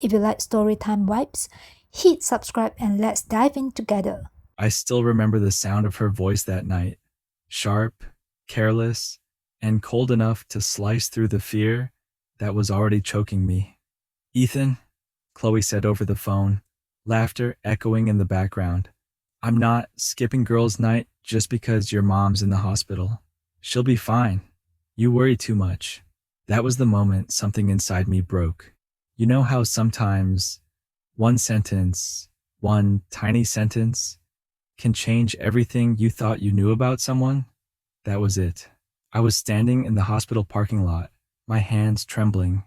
If you like storytime vibes, hit subscribe and let's dive in together. I still remember the sound of her voice that night, sharp, careless, and cold enough to slice through the fear that was already choking me. Ethan, Chloe said over the phone, laughter echoing in the background. I'm not skipping girls' night just because your mom's in the hospital. She'll be fine. You worry too much. That was the moment something inside me broke. You know how sometimes one sentence, one tiny sentence, can change everything you thought you knew about someone? That was it. I was standing in the hospital parking lot, my hands trembling,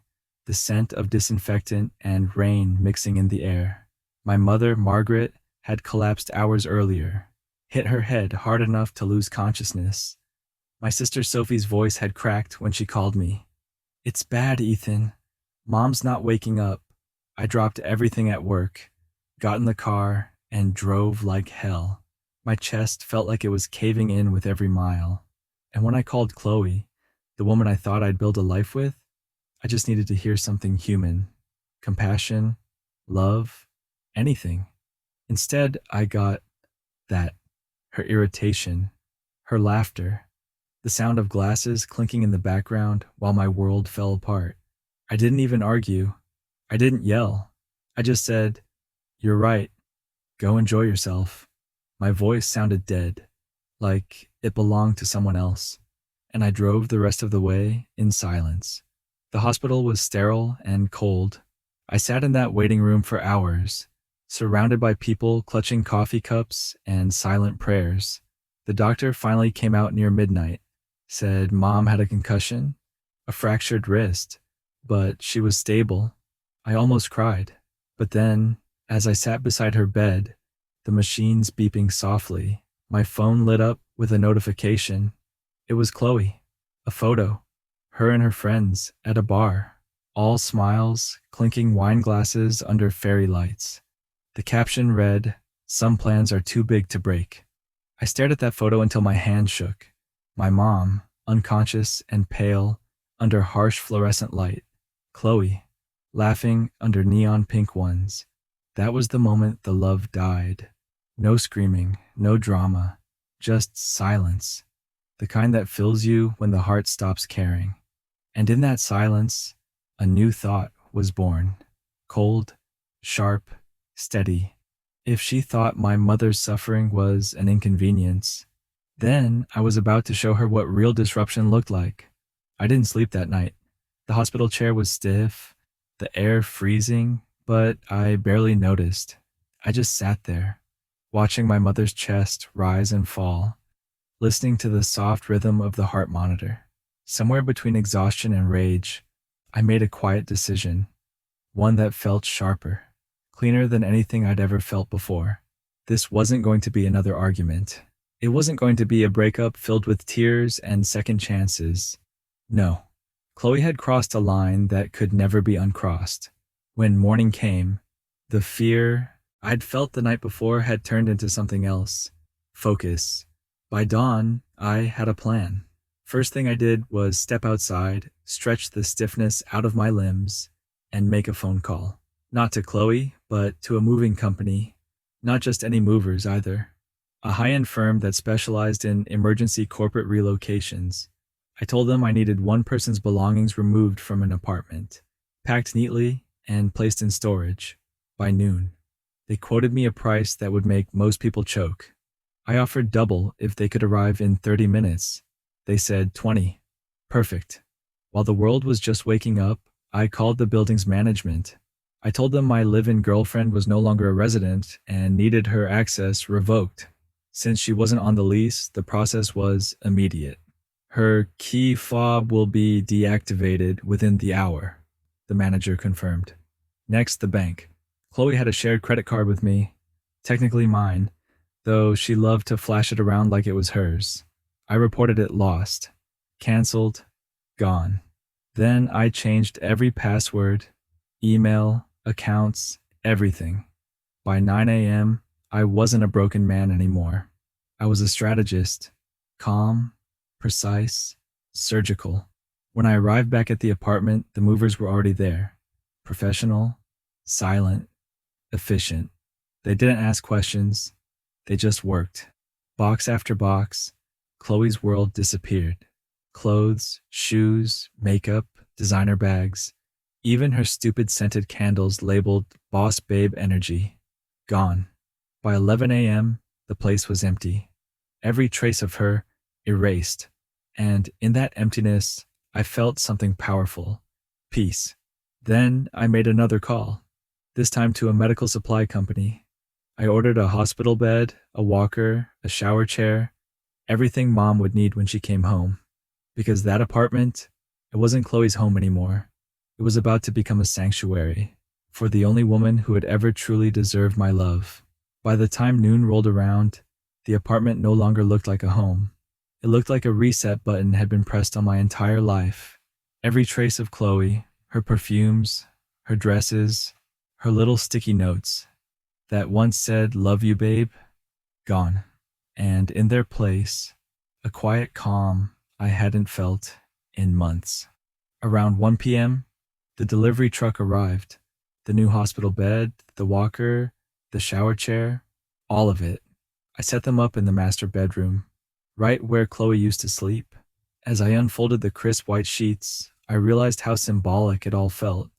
the scent of disinfectant and rain mixing in the air. My mother, Margaret, had collapsed hours earlier, hit her head hard enough to lose consciousness. My sister Sophie's voice had cracked when she called me. It's bad, Ethan. Mom's not waking up. I dropped everything at work, got in the car, and drove like hell. My chest felt like it was caving in with every mile. And when I called Chloe, the woman I thought I'd build a life with, I just needed to hear something human. Compassion, love, anything. Instead, I got that. Her irritation, her laughter, the sound of glasses clinking in the background while my world fell apart. I didn't even argue. I didn't yell. I just said, "You're right. Go enjoy yourself." My voice sounded dead, like it belonged to someone else, and I drove the rest of the way in silence. The hospital was sterile and cold. I sat in that waiting room for hours, surrounded by people clutching coffee cups and silent prayers. The doctor finally came out near midnight, said Mom had a concussion, a fractured wrist, but she was stable. I almost cried. But then, as I sat beside her bed, the machines beeping softly, my phone lit up with a notification. It was Chloe. A photo. Her and her friends at a bar. All smiles, clinking wine glasses under fairy lights. The caption read, "Some plans are too big to break." I stared at that photo until my hand shook. My mom, unconscious and pale, under harsh fluorescent light. Chloe, laughing under neon pink ones. That was the moment the love died. No screaming, no drama, just silence. The kind that fills you when the heart stops caring. And in that silence, a new thought was born. Cold, sharp, steady. If she thought my mother's suffering was an inconvenience, then I was about to show her what real disruption looked like. I didn't sleep that night. The hospital chair was stiff, the air freezing, but I barely noticed. I just sat there, watching my mother's chest rise and fall, listening to the soft rhythm of the heart monitor. Somewhere between exhaustion and rage, I made a quiet decision, one that felt sharper, cleaner than anything I'd ever felt before. This wasn't going to be another argument. It wasn't going to be a breakup filled with tears and second chances. No. Chloe had crossed a line that could never be uncrossed. When morning came, the fear I'd felt the night before had turned into something else. Focus. By dawn, I had a plan. First thing I did was step outside, stretch the stiffness out of my limbs, and make a phone call. Not to Chloe, but to a moving company. Not just any movers either. A high-end firm that specialized in emergency corporate relocations. I told them I needed one person's belongings removed from an apartment, packed neatly and placed in storage, by noon. They quoted me a price that would make most people choke. I offered double if they could arrive in 30 minutes. They said 20. Perfect. While the world was just waking up, I called the building's management. I told them my live-in girlfriend was no longer a resident and needed her access revoked. Since she wasn't on the lease, the process was immediate. Her key fob will be deactivated within the hour, the manager confirmed. Next, the bank. Chloe had a shared credit card with me, technically mine, though she loved to flash it around like it was hers. I reported it lost, canceled, gone. Then I changed every password, email, accounts, everything. By 9 a.m., I wasn't a broken man anymore. I was a strategist, calm, precise, surgical. When I arrived back at the apartment, the movers were already there. Professional, silent, efficient. They didn't ask questions, they just worked. Box after box, Chloe's world disappeared. Clothes, shoes, makeup, designer bags, even her stupid scented candles labeled Boss Babe Energy. Gone. By 11 a.m., the place was empty. Every trace of her erased. And in that emptiness, I felt something powerful. Peace. Then I made another call, this time to a medical supply company. I ordered a hospital bed, a walker, a shower chair, everything Mom would need when she came home. Because that apartment, it wasn't Chloe's home anymore. It was about to become a sanctuary for the only woman who had ever truly deserved my love. By the time noon rolled around, the apartment no longer looked like a home. It looked like a reset button had been pressed on my entire life. Every trace of Chloe, her perfumes, her dresses, her little sticky notes that once said, "Love you, babe," gone. And in their place, a quiet calm I hadn't felt in months. Around 1 p.m., the delivery truck arrived. The new hospital bed, the walker, the shower chair, all of it. I set them up in the master bedroom, right where Chloe used to sleep. As I unfolded the crisp white sheets, I realized how symbolic it all felt.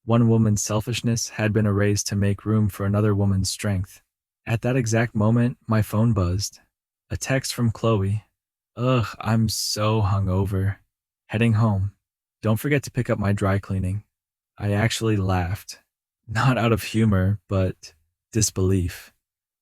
One woman's selfishness had been erased to make room for another woman's strength. At that exact moment, my phone buzzed. A text from Chloe. "Ugh, I'm so hungover. Heading home. Don't forget to pick up my dry cleaning." I actually laughed. Not out of humor, but disbelief.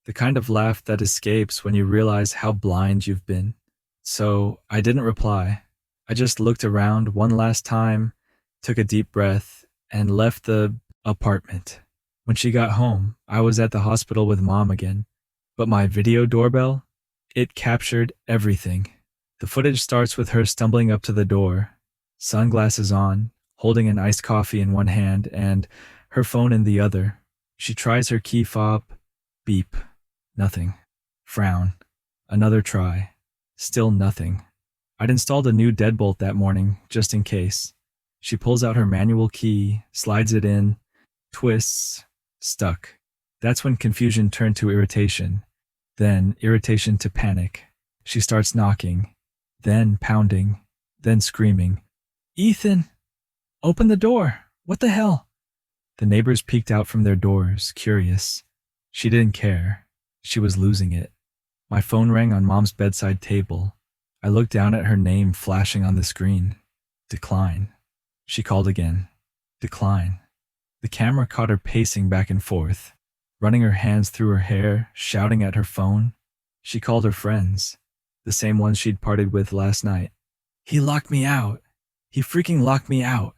The kind of laugh that escapes when you realize how blind you've been. So I didn't reply. I just looked around one last time, took a deep breath, and left the apartment. When she got home, I was at the hospital with Mom again. But my video doorbell? It captured everything. The footage starts with her stumbling up to the door, sunglasses on, holding an iced coffee in one hand and her phone in the other. She tries her key fob. Beep. Nothing. Frown. Another try. Still nothing. I'd installed a new deadbolt that morning, just in case. She pulls out her manual key, slides it in, twists, stuck. That's when confusion turned to irritation. Then irritation to panic. She starts knocking, then pounding, then screaming. "Ethan! Open the door! What the hell?" The neighbors peeked out from their doors, curious. She didn't care. She was losing it. My phone rang on Mom's bedside table. I looked down at her name flashing on the screen. Decline. She called again. Decline. The camera caught her pacing back and forth, running her hands through her hair, shouting at her phone. She called her friends, the same ones she'd parted with last night. "He locked me out. He freaking locked me out.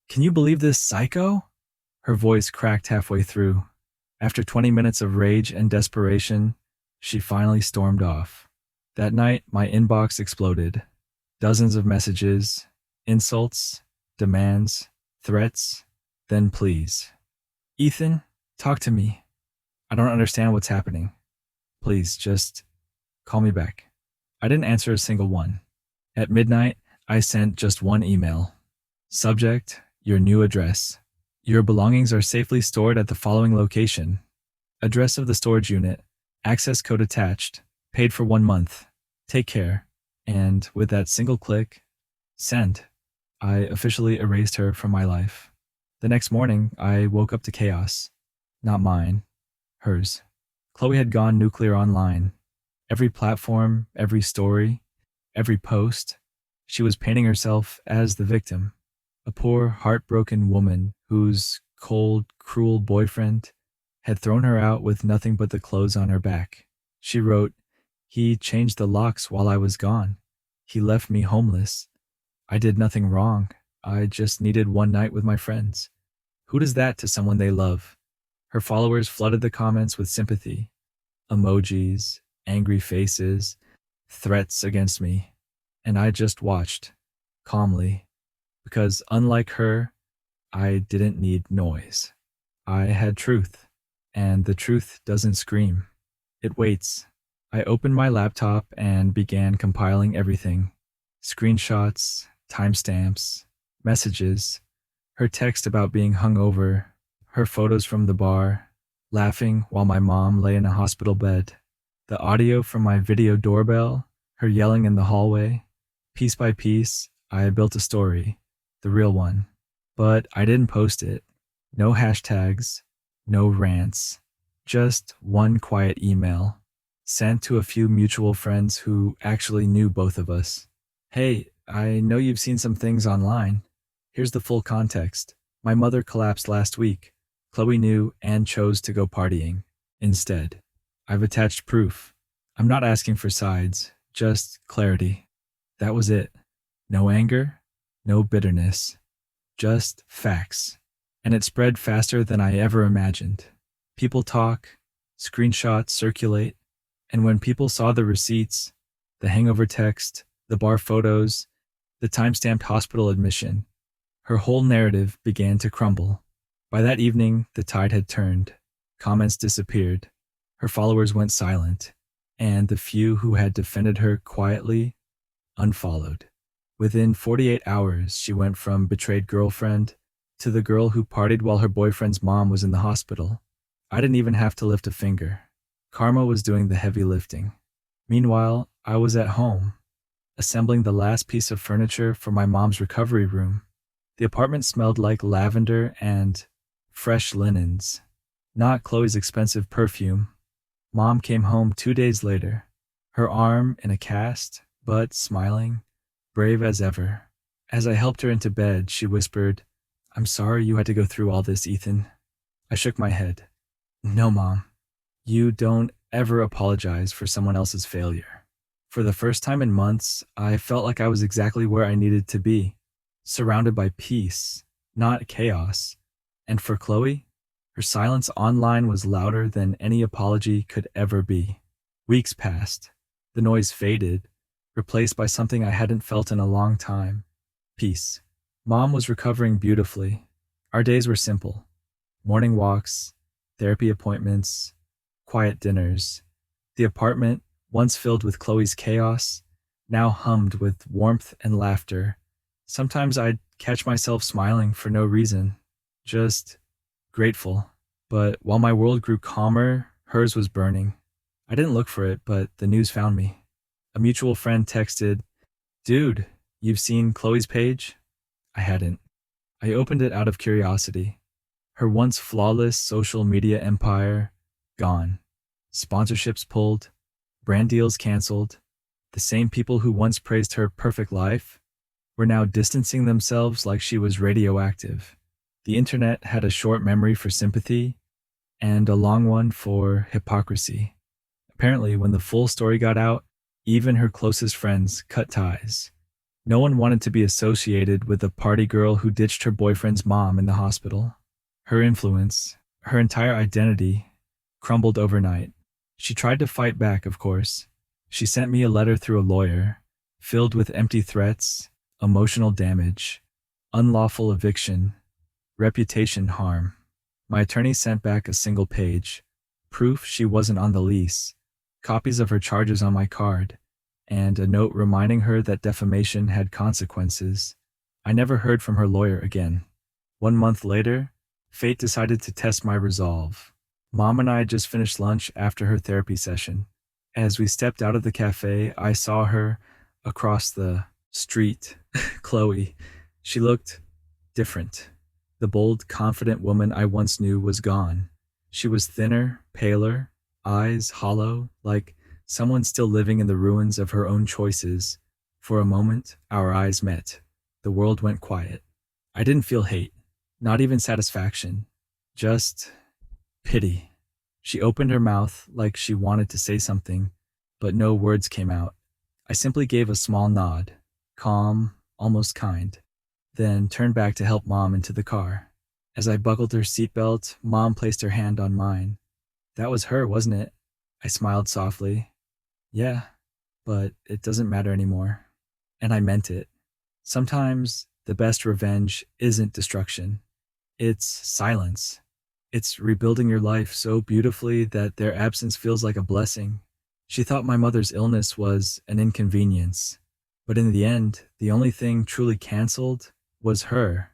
Can you believe this psycho?" Her voice cracked halfway through. After 20 minutes of rage and desperation, she finally stormed off. That night, my inbox exploded. Dozens of messages, insults, demands, threats, then pleas. "Ethan, talk to me. I don't understand what's happening. Please, just call me back." I didn't answer a single one. At midnight, I sent just one email. Subject, your new address. Your belongings are safely stored at the following location. Address of the storage unit. Access code attached. Paid for 1 month. Take care. And with that single click, send. I officially erased her from my life. The next morning, I woke up to chaos. Not mine. Hers. Chloe had gone nuclear online. Every platform, every story, every post, she was painting herself as the victim. A poor, heartbroken woman whose cold, cruel boyfriend had thrown her out with nothing but the clothes on her back. She wrote, "He changed the locks while I was gone. He left me homeless. I did nothing wrong. I just needed one night with my friends." Who does that to someone they love? Her followers flooded the comments with sympathy. Emojis, angry faces, threats against me. And I just watched, calmly, because unlike her, I didn't need noise. I had truth, and the truth doesn't scream. It waits. I opened my laptop and began compiling everything. Screenshots, timestamps, messages, her text about being hungover, her photos from the bar, laughing while my mom lay in a hospital bed, the audio from my video doorbell, her yelling in the hallway. Piece by piece, I built a story, the real one. But I didn't post it. No hashtags, no rants, just one quiet email sent to a few mutual friends who actually knew both of us. Hey, I know you've seen some things online. Here's the full context. My mother collapsed last week. Chloe knew and chose to go partying instead. I've attached proof. I'm not asking for sides, just clarity. That was it. No anger, no bitterness, just facts. And it spread faster than I ever imagined. People talk, screenshots circulate, and when people saw the receipts, the hangover text, the bar photos, the time-stamped hospital admission, her whole narrative began to crumble. By that evening, the tide had turned. Comments disappeared. Her followers went silent, and the few who had defended her quietly unfollowed. Within 48 hours, she went from betrayed girlfriend to the girl who partied while her boyfriend's mom was in the hospital. I didn't even have to lift a finger. Karma was doing the heavy lifting. Meanwhile, I was at home, assembling the last piece of furniture for my mom's recovery room. The apartment smelled like lavender and fresh linens, not Chloe's expensive perfume. Mom came home 2 days later, her arm in a cast, but smiling, brave as ever. As I helped her into bed, she whispered, "I'm sorry you had to go through all this, Ethan." I shook my head. "No, Mom. You don't ever apologize for someone else's failure." For the first time in months, I felt like I was exactly where I needed to be, surrounded by peace, not chaos. And for Chloe, her silence online was louder than any apology could ever be. Weeks passed. The noise faded, replaced by something I hadn't felt in a long time. Peace. Mom was recovering beautifully. Our days were simple. Morning walks, therapy appointments, quiet dinners. The apartment, once filled with Chloe's chaos, now hummed with warmth and laughter. Sometimes I'd catch myself smiling for no reason, just grateful. But while my world grew calmer, hers was burning. I didn't look for it, but the news found me. A mutual friend texted, "Dude, you've seen Chloe's page?" I hadn't. I opened it out of curiosity. Her once flawless social media empire, gone. Sponsorships pulled, brand deals canceled. The same people who once praised her perfect life were now distancing themselves like she was radioactive. The internet had a short memory for sympathy and a long one for hypocrisy. Apparently, when the full story got out, even her closest friends cut ties. No one wanted to be associated with the party girl who ditched her boyfriend's mom in the hospital. Her influence, her entire identity, crumbled overnight. She tried to fight back, of course. She sent me a letter through a lawyer, filled with empty threats, emotional damage, unlawful eviction, reputation harm. My attorney sent back a single page, proof she wasn't on the lease, copies of her charges on my card, and a note reminding her that defamation had consequences. I never heard from her lawyer again. 1 month later, fate decided to test my resolve. Mom and I just finished lunch after her therapy session. As we stepped out of the cafe, I saw her across the street. Chloe. She looked different. The bold, confident woman I once knew was gone. She was thinner, paler, eyes hollow, like someone still living in the ruins of her own choices. For a moment, our eyes met. The world went quiet. I didn't feel hate, not even satisfaction, just pity. She opened her mouth like she wanted to say something, but no words came out. I simply gave a small nod, calm, almost kind, then turned back to help Mom into the car. As I buckled her seatbelt, Mom placed her hand on mine. "That was her, wasn't it?" I smiled softly. "Yeah, but it doesn't matter anymore." And I meant it. Sometimes the best revenge isn't destruction. It's silence. It's rebuilding your life so beautifully that their absence feels like a blessing. She thought my mother's illness was an inconvenience. But in the end, the only thing truly canceled was her.